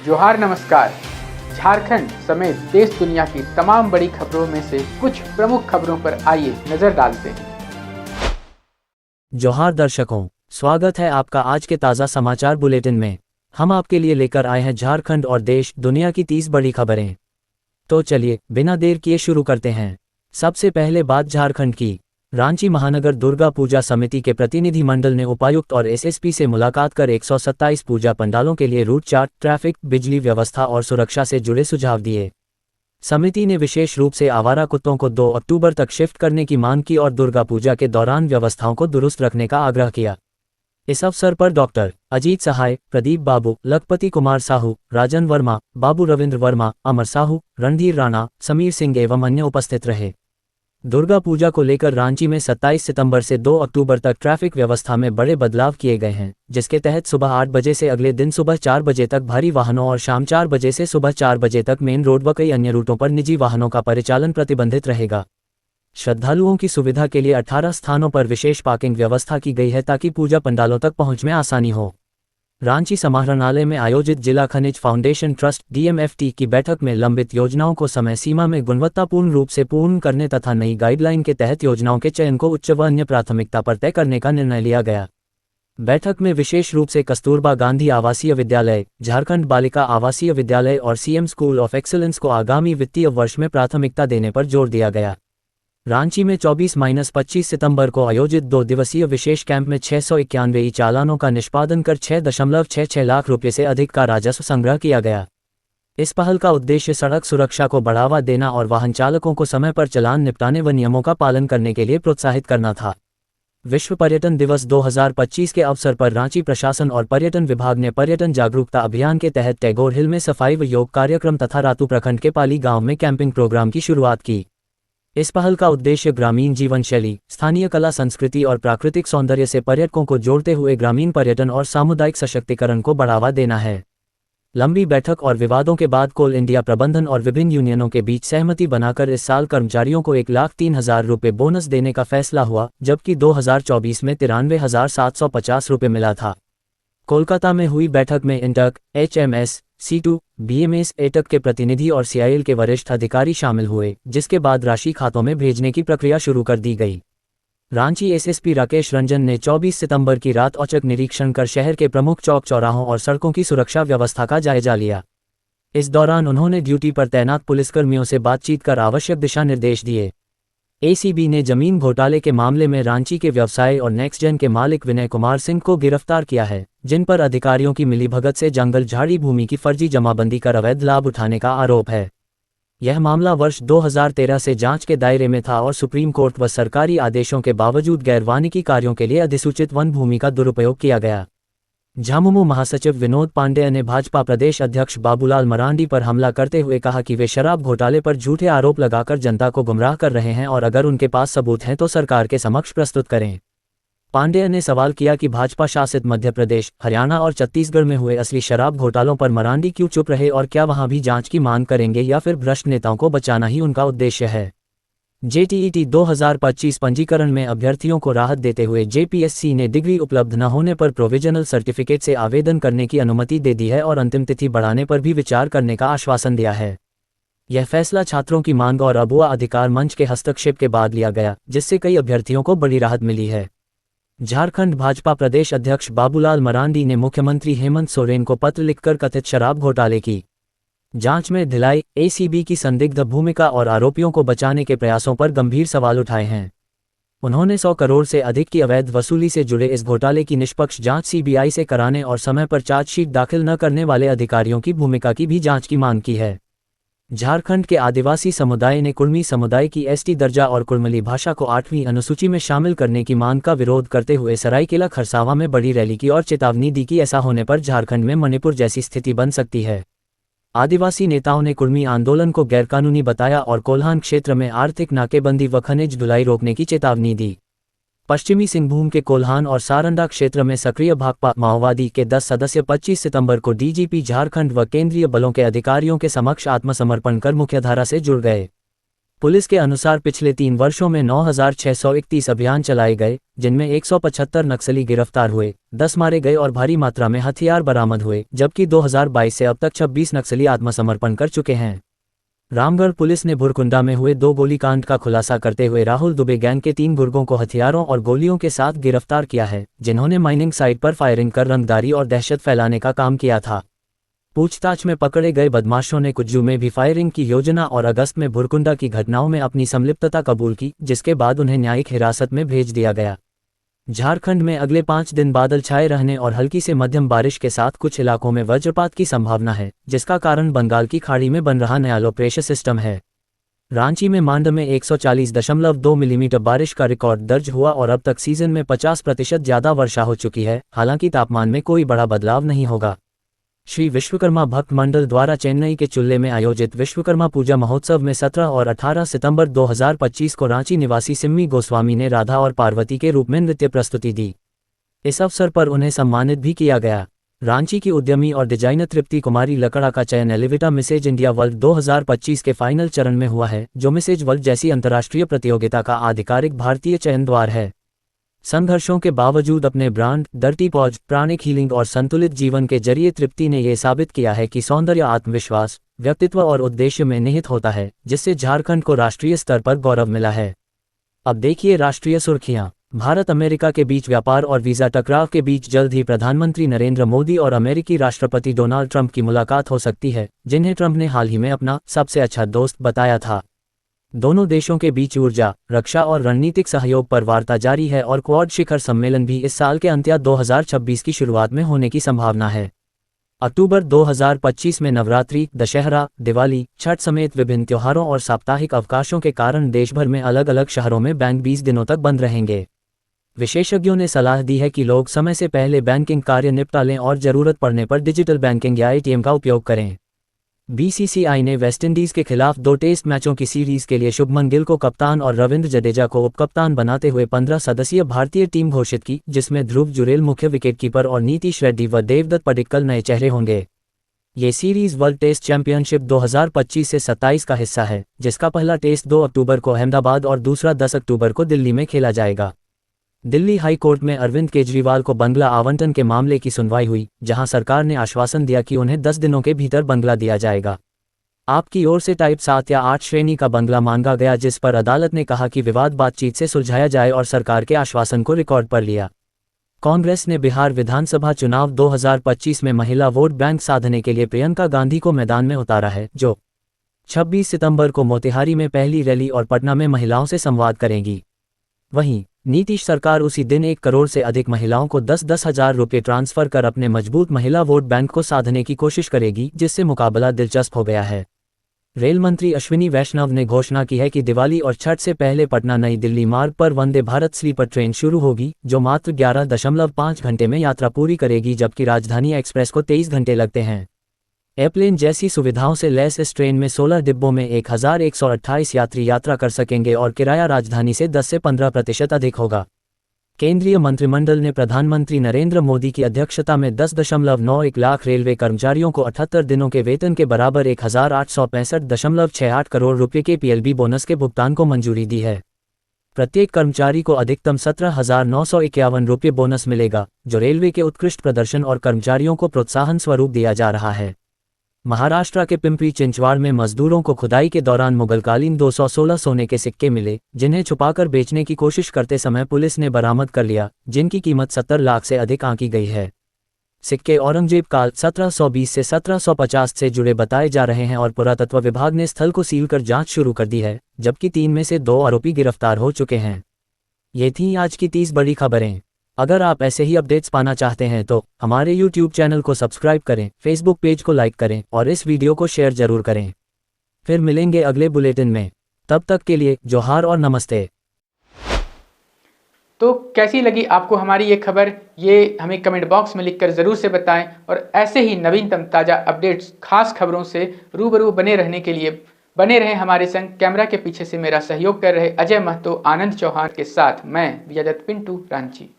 जोहार नमस्कार। झारखंड समेत देश दुनिया की तमाम बड़ी खबरों में से कुछ प्रमुख खबरों पर आइए नजर डालते हैं। जोहार दर्शकों, स्वागत है आपका आज के ताज़ा समाचार बुलेटिन में। हम आपके लिए लेकर आए हैं झारखंड और देश दुनिया की 30 बड़ी खबरें। तो चलिए बिना देर किए शुरू करते हैं। सबसे पहले बात झारखंड की। रांची महानगर दुर्गा पूजा समिति के प्रतिनिधि मंडल ने उपायुक्त और एसएसपी से मुलाकात कर 127 पूजा पंडालों के लिए रूट चार्ट, ट्रैफिक, बिजली व्यवस्था और सुरक्षा से जुड़े सुझाव दिए। समिति ने विशेष रूप से आवारा कुत्तों को 2 अक्टूबर तक शिफ्ट करने की मांग की और दुर्गा पूजा के दौरान व्यवस्थाओं को दुरुस्त रखने का आग्रह किया। इस अवसर पर डॉक्टर अजीत सहाय, प्रदीप बाबू, लखपति कुमार साहू, राजन वर्मा, बाबू रविंद्र वर्मा, अमर साहू, रणधीर राणा, समीर सिंह एवं अन्य उपस्थित रहे। दुर्गा पूजा को लेकर रांची में 27 सितंबर से 2 अक्टूबर तक ट्रैफिक व्यवस्था में बड़े बदलाव किए गए हैं, जिसके तहत सुबह 8 बजे से अगले दिन सुबह 4 बजे तक भारी वाहनों और शाम 4 बजे से सुबह 4 बजे तक मेन रोड व कई अन्य रूटों पर निजी वाहनों का परिचालन प्रतिबंधित रहेगा। श्रद्धालुओं की सुविधा के लिए 18 स्थानों पर विशेष पार्किंग व्यवस्था की गई है ताकि पूजा पंडालों तक पहुंच में आसानी हो। रांची समाहरणालय में आयोजित जिला खनिज फाउंडेशन ट्रस्ट डीएमएफटी की बैठक में लंबित योजनाओं को समय सीमा में गुणवत्तापूर्ण रूप से पूर्ण करने तथा नई गाइडलाइन के तहत योजनाओं के चयन को उच्च व अन्य प्राथमिकता पर तय करने का निर्णय लिया गया। बैठक में विशेष रूप से कस्तूरबा गांधी आवासीय विद्यालय, झारखंड बालिका आवासीय विद्यालय और सीएम स्कूल ऑफ एक्सीलेंस को आगामी वित्तीय वर्ष में प्राथमिकता देने पर जोर दिया गया। रांची में 24-25 सितंबर को आयोजित 2 दिवसीय विशेष कैंप में 691 ई चालानों का निष्पादन कर 6.66 लाख रुपये से अधिक का राजस्व संग्रह किया गया। इस पहल का उद्देश्य सड़क सुरक्षा को बढ़ावा देना और वाहन चालकों को समय पर चालान निपटाने व नियमों का पालन करने के लिए प्रोत्साहित करना था। विश्व पर्यटन दिवस 2025 के अवसर पर रांची प्रशासन और पर्यटन विभाग ने पर्यटन जागरूकता अभियान के तहत टैगोर हिल में सफाई व योग कार्यक्रम तथा रातू प्रखंड के पाली गांव में कैंपिंग प्रोग्राम की शुरुआत की। इस पहल का उद्देश्य ग्रामीण जीवन शैली, स्थानीय कला संस्कृति और प्राकृतिक सौंदर्य से पर्यटकों को जोड़ते हुए ग्रामीण पर्यटन और सामुदायिक सशक्तिकरण को बढ़ावा देना है। लंबी बैठक और विवादों के बाद कोल इंडिया प्रबंधन और विभिन्न यूनियनों के बीच सहमति बनाकर इस साल कर्मचारियों को 1,03,000 रुपये बोनस देने का फैसला हुआ, जबकि 2024 में 93,750 रुपये मिला था। कोलकाता में हुई बैठक में INTUC, HMS, C2, BMS, AITUC के प्रतिनिधि और सीआईएल के वरिष्ठ अधिकारी शामिल हुए, जिसके बाद राशि खातों में भेजने की प्रक्रिया शुरू कर दी गई। रांची एसएसपी राकेश रंजन ने 24 सितंबर की रात औचक निरीक्षण कर शहर के प्रमुख चौक चौराहों और सड़कों की सुरक्षा व्यवस्था का जायजा लिया। इस दौरान उन्होंने ड्यूटी पर तैनात पुलिसकर्मियों से बातचीत कर आवश्यक दिशा निर्देश दिए। एसीबी ने जमीन घोटाले के मामले में रांची के व्यवसायी और नेक्स्टजेन के मालिक विनय कुमार सिंह को गिरफ्तार किया है, जिन पर अधिकारियों की मिलीभगत से जंगल झाड़ी भूमि की फर्जी जमाबंदी कर अवैध लाभ उठाने का आरोप है। यह मामला वर्ष 2013 से जांच के दायरे में था और सुप्रीम कोर्ट व सरकारी आदेशों के बावजूद गैरवानिकी कार्यों के लिए अधिसूचित वन भूमि का दुरुपयोग किया गया। झामुमो महासचिव विनोद पांडेय ने भाजपा प्रदेश अध्यक्ष बाबूलाल मरांडी पर हमला करते हुए कहा कि वे शराब घोटाले पर झूठे आरोप लगाकर जनता को गुमराह कर रहे हैं और अगर उनके पास सबूत हैं तो सरकार के समक्ष प्रस्तुत करें। पांडेय ने सवाल किया कि भाजपा शासित मध्य प्रदेश, हरियाणा और छत्तीसगढ़ में हुए असली शराब घोटालों पर मरांडी क्यों चुप रहे और क्या वहां भी जांच की मांग करेंगे या फिर भ्रष्ट नेताओं को बचाना ही उनका उद्देश्य है। जेटीईटी 2025 पंजीकरण में अभ्यर्थियों को राहत देते हुए जेपीएससी ने डिग्री उपलब्ध न होने पर प्रोविजनल सर्टिफिकेट से आवेदन करने की अनुमति दे दी है और अंतिम तिथि बढ़ाने पर भी विचार करने का आश्वासन दिया है। यह फैसला छात्रों की मांग और अबुआ अधिकार मंच के हस्तक्षेप के बाद लिया गया, जिससे कई अभ्यर्थियों को बड़ी राहत मिली है। झारखंड भाजपा प्रदेश अध्यक्ष बाबूलाल मरांडी ने मुख्यमंत्री हेमंत सोरेन को पत्र लिखकर कथित शराब घोटाले की जांच में ढिलाई, एसीबी की संदिग्ध भूमिका और आरोपियों को बचाने के प्रयासों पर गंभीर सवाल उठाए हैं। उन्होंने 100 करोड़ से अधिक की अवैध वसूली से जुड़े इस घोटाले की निष्पक्ष जांच सीबीआई से कराने और समय पर चार्जशीट दाखिल न करने वाले अधिकारियों की भूमिका की भी जांच की मांग की है। झारखंड के आदिवासी समुदाय ने कुर्मी समुदाय की एसटी दर्जा और कुड़मली भाषा को 8वीं अनुसूची में शामिल करने की मांग का विरोध करते हुए सरायकेला खरसावां में बड़ी रैली की और चेतावनी दी कि ऐसा होने पर झारखंड में मणिपुर जैसी स्थिति बन सकती है। आदिवासी नेताओं ने कुर्मी आंदोलन को गैरकानूनी बताया और कोल्हान क्षेत्र में आर्थिक नाकेबंदी व खनिज ढुलाई रोकने की चेतावनी दी। पश्चिमी सिंहभूम के कोल्हान और सारंडा क्षेत्र में सक्रिय भाकपा माओवादी के 10 सदस्य 25 सितंबर को डीजीपी झारखंड व केंद्रीय बलों के अधिकारियों के समक्ष आत्मसमर्पण कर मुख्यधारा से जुड़ गए। पुलिस के अनुसार पिछले 3 वर्षों में 9,631 अभियान चलाए गए, जिनमें 175 नक्सली गिरफ्तार हुए, 10 मारे गए और भारी मात्रा में हथियार बरामद हुए, जबकि 2022 से अब तक 26 नक्सली आत्मसमर्पण कर चुके हैं। रामगढ़ पुलिस ने भुरकुंडा में हुए 2 गोलीकांड का खुलासा करते हुए राहुल दुबे गैंग के 3 गुर्गों को हथियारों और गोलियों के साथ गिरफ्तार किया है, जिन्होंने माइनिंग साइट पर फायरिंग कर रंगदारी और दहशत फैलाने का काम किया था। पूछताछ में पकड़े गए बदमाशों ने कुज्जू में भी फायरिंग की योजना और अगस्त में भुरकुंडा की घटनाओं में अपनी संलिप्तता कबूल की, जिसके बाद उन्हें न्यायिक हिरासत में भेज दिया गया। झारखंड में अगले 5 दिन बादल छाए रहने और हल्की से मध्यम बारिश के साथ कुछ इलाकों में वज्रपात की संभावना है, जिसका कारण बंगाल की खाड़ी में बन रहा नया लो प्रेशर सिस्टम है। रांची में मांड में 140.2 मिलीमीटर बारिश का रिकॉर्ड दर्ज हुआ और अब तक सीजन में 50% ज्यादा वर्षा हो चुकी है। हालांकि तापमान में कोई बड़ा बदलाव नहीं होगा। श्री विश्वकर्मा भक्त मंडल द्वारा चेन्नई के चुल्ले में आयोजित विश्वकर्मा पूजा महोत्सव में 17 और 18 सितंबर 2025 को रांची निवासी सिम्मी गोस्वामी ने राधा और पार्वती के रूप में नृत्य प्रस्तुति दी। इस अवसर पर उन्हें सम्मानित भी किया गया। रांची की उद्यमी और डिजाइनर तृप्ति कुमारी लकड़ा का चयन एलिविटा मिसेज इंडिया वर्ल्ड 2025 के फाइनल चरण में हुआ है, जो मिसेज वर्ल्ड जैसी अंतर्राष्ट्रीय प्रतियोगिता का आधिकारिक भारतीय चयन द्वार है। संघर्षों के बावजूद अपने brand dirty pause, pranic healing और संतुलित जीवन के जरिए तृप्ति ने यह साबित किया है कि सौंदर्य आत्मविश्वास, व्यक्तित्व और उद्देश्य में निहित होता है, जिससे झारखंड को राष्ट्रीय स्तर पर गौरव मिला है। अब देखिए राष्ट्रीय सुर्खियां। भारत अमेरिका के बीच व्यापार और वीजा टकराव के बीच जल्द ही प्रधानमंत्री नरेंद्र मोदी और अमेरिकी राष्ट्रपति डोनाल्ड ट्रंप की मुलाकात हो सकती है, जिन्हें ट्रंप ने हाल ही में अपना सबसे अच्छा दोस्त बताया था। दोनों देशों के बीच ऊर्जा, रक्षा और रणनीतिक सहयोग पर वार्ता जारी है और क्वाड शिखर सम्मेलन भी इस साल के अंत या 2026 की शुरुआत में होने की संभावना है। अक्टूबर 2025 में नवरात्रि, दशहरा, दिवाली, छठ समेत विभिन्न त्योहारों और साप्ताहिक अवकाशों के कारण देश भर में अलग अलग शहरों में बैंक 20 दिनों तक बंद रहेंगे। विशेषज्ञों ने सलाह दी है कि लोग समय से पहले बैंकिंग कार्य निपटा लें और जरूरत पड़ने पर डिजिटल बैंकिंग या एटीएम का उपयोग करें। बीसीसीआई ने वेस्टइंडीज के खिलाफ 2 टेस्ट मैचों की सीरीज के लिए शुभमन गिल को कप्तान और रविंद्र जडेजा को उपकप्तान बनाते हुए 15 सदस्यीय भारतीय टीम घोषित की, जिसमें ध्रुव जुरेल मुख्य विकेटकीपर और नीतीश रेड्डी व देवदत्त पडिक्कल नए चेहरे होंगे। ये सीरीज वर्ल्ड टेस्ट चैंपियनशिप 2025 से 27 का हिस्सा है, जिसका पहला टेस्ट 2 अक्टूबर को अहमदाबाद और दूसरा 10 अक्टूबर को दिल्ली में खेला जाएगा। दिल्ली हाई कोर्ट में अरविंद केजरीवाल को बंगला आवंटन के मामले की सुनवाई हुई, जहां सरकार ने आश्वासन दिया कि उन्हें 10 दिनों के भीतर बंगला दिया जाएगा। आपकी ओर से टाइप 7 या 8 श्रेणी का बंगला मांगा गया, जिस पर अदालत ने कहा कि विवाद बातचीत से सुलझाया जाए और सरकार के आश्वासन को रिकॉर्ड पर लिया। कांग्रेस ने बिहार विधानसभा चुनाव 2025 में महिला वोट बैंक साधने के लिए प्रियंका गांधी को मैदान में उतारा है, जो 26 सितंबर को मोतिहारी में पहली रैली और पटना में महिलाओं से संवाद करेंगी। वहीं नीतीश सरकार उसी दिन 1 करोड़ से अधिक महिलाओं को 10-10 हज़ार रुपये ट्रांसफर कर अपने मजबूत महिला वोट बैंक को साधने की कोशिश करेगी, जिससे मुकाबला दिलचस्प हो गया है। रेल मंत्री अश्विनी वैष्णव ने घोषणा की है कि दिवाली और छठ से पहले पटना नई दिल्ली मार्ग पर वंदे भारत स्लीपर ट्रेन शुरू होगी, जो मात्र 11.5 घंटे में यात्रा पूरी करेगी, जबकि राजधानी एक्सप्रेस को 23 घंटे लगते हैं। एयरप्लेन जैसी सुविधाओं से लैस इस ट्रेन में 16 डिब्बों में 1128 यात्री यात्रा कर सकेंगे और किराया राजधानी से 10 से 15% अधिक होगा। केंद्रीय मंत्रिमंडल ने प्रधानमंत्री नरेंद्र मोदी की अध्यक्षता में 10.91 लाख रेलवे कर्मचारियों को 78 दिनों के वेतन के बराबर 1865.68 करोड़ रुपये के पीएलबी बोनस के भुगतान को मंजूरी दी है। प्रत्येक कर्मचारी को अधिकतम 17,951 रुपये बोनस मिलेगा, जो रेलवे के उत्कृष्ट प्रदर्शन और कर्मचारियों को प्रोत्साहन स्वरूप दिया जा रहा है। महाराष्ट्र के पिंपरी चिंचवाड़ में मजदूरों को खुदाई के दौरान मुगलकालीन 216 सोने के सिक्के मिले, जिन्हें छुपाकर बेचने की कोशिश करते समय पुलिस ने बरामद कर लिया, जिनकी कीमत 70 लाख से अधिक आंकी गई है। सिक्के औरंगजेब काल 1720 से 1750 से जुड़े बताए जा रहे हैं और पुरातत्व विभाग ने स्थल को सील कर जांच शुरू कर दी है, जबकि 3 में से 2 आरोपी गिरफ्तार हो चुके हैं। ये थी आज की 30 बड़ी खबरें। अगर आप ऐसे ही अपडेट्स पाना चाहते हैं तो हमारे YouTube चैनल को सब्सक्राइब करें, Facebook पेज को लाइक करें और इस वीडियो को शेयर जरूर करें। फिर मिलेंगे अगले बुलेटिन में, तब तक के लिए जोहार और नमस्ते। तो कैसी लगी आपको हमारी ये खबर, ये हमें कमेंट बॉक्स में लिखकर ज़रूर से बताएं और ऐसे ही नवीनतम ताज़ा अपडेट्स, खास खबरों से रूबरू बने रहने के लिए बने रहें हमारे संग। कैमरा के पीछे से मेरा सहयोग कर रहे अजय महतो, आनंद चौहान के साथ मैं विजयदत्त पिंटू, रांची।